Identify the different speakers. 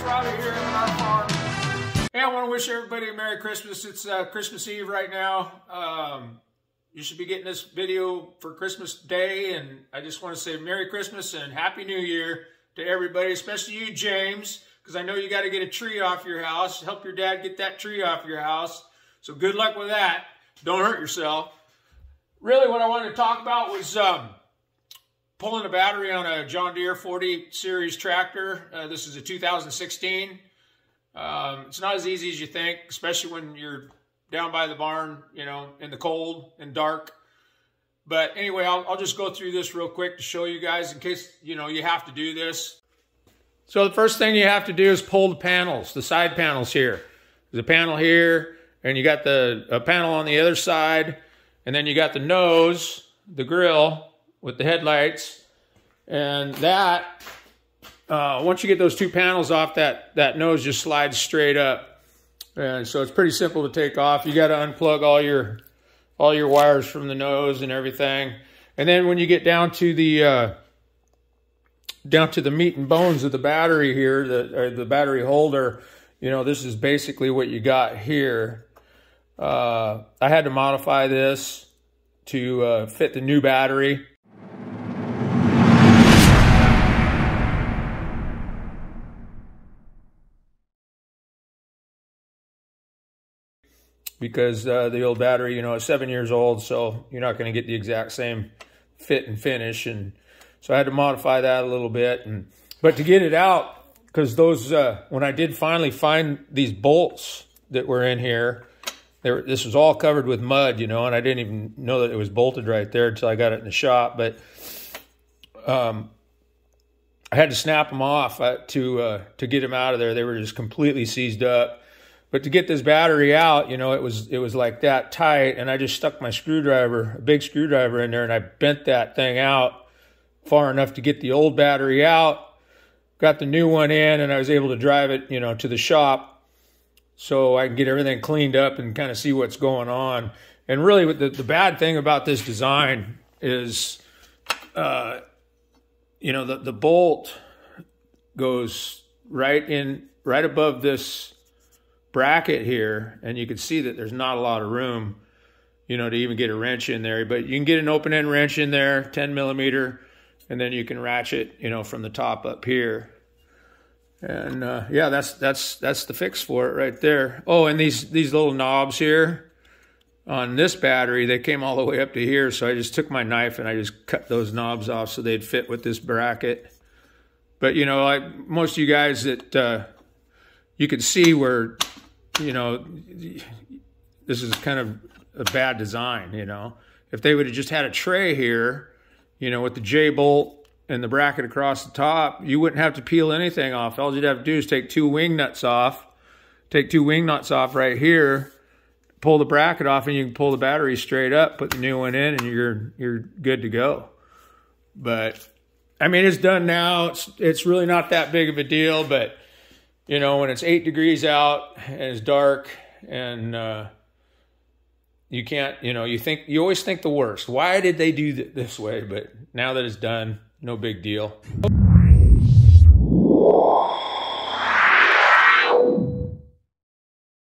Speaker 1: Robbie here on our farm. Hey, I want to wish everybody a Merry Christmas. It's Christmas Eve right now. You should be getting this video for Christmas Day, and I just want to say Merry Christmas and Happy New Year to everybody, especially you, James, because I know you got to get a tree off your house. Help your dad get that tree off your house. So good luck with that. Don't hurt yourself. Really, what I wanted to talk about was pulling a battery on a John Deere 40 series tractor. This is a 2016. It's not as easy as you think, especially when you're down by the barn, you know, in the cold and dark. But anyway, I'll just go through this real quick to show you guys in case, you know, you have to do this. So the first thing you have to do is pull the panels, the side panels here. There's a panel here, and you got a panel on the other side, and then you got the nose, the grill with the headlights, and that, once you get those two panels off, that nose just slides straight up. And so it's pretty simple to take off. You got to unplug all your wires from the nose and everything. And then when you get down to the meat and bones of the battery here, the battery holder, you know, this is basically what you got here. I had to modify this to fit the new battery. Because the old battery, you know, is 7 years old, so you're not going to get the exact same fit and finish. And so I had to modify that a little bit. But to get it out, because those, when I did finally find these bolts that were in here, this was all covered with mud, you know, and I didn't even know that it was bolted right there until I got it in the shop. But I had to snap them off to get them out of there. They were just completely seized up. But to get this battery out, you know, it was like that tight, and I just stuck my screwdriver, a big screwdriver in there, and I bent that thing out far enough to get the old battery out, got the new one in, and I was able to drive it, you know, to the shop so I can get everything cleaned up and kind of see what's going on. And really, the bad thing about this design is, you know, the bolt goes right above this bracket here, and you can see that there's not a lot of room, you know, to even get a wrench in there. But you can get an open end wrench in there, 10 millimeter, and then you can ratchet, you know, from the top up here. And yeah, that's the fix for it right there. Oh, and these little knobs here on this battery, they came all the way up to here, so I just took my knife and I just cut those knobs off so they'd fit with this bracket. But you know, like most of you guys that you could see where, you know, this is kind of a bad design, you know. If they would have just had a tray here, you know, with the J-bolt and the bracket across the top, you wouldn't have to peel anything off. All you'd have to do is take two wing nuts off, right here, pull the bracket off, and you can pull the battery straight up, put the new one in, and you're good to go. But, I mean, it's done now. It's really not that big of a deal, but you know, when it's 8 degrees out and it's dark and you can't, you know, you always think the worst. Why did they do this way? But now that it's done, no big deal.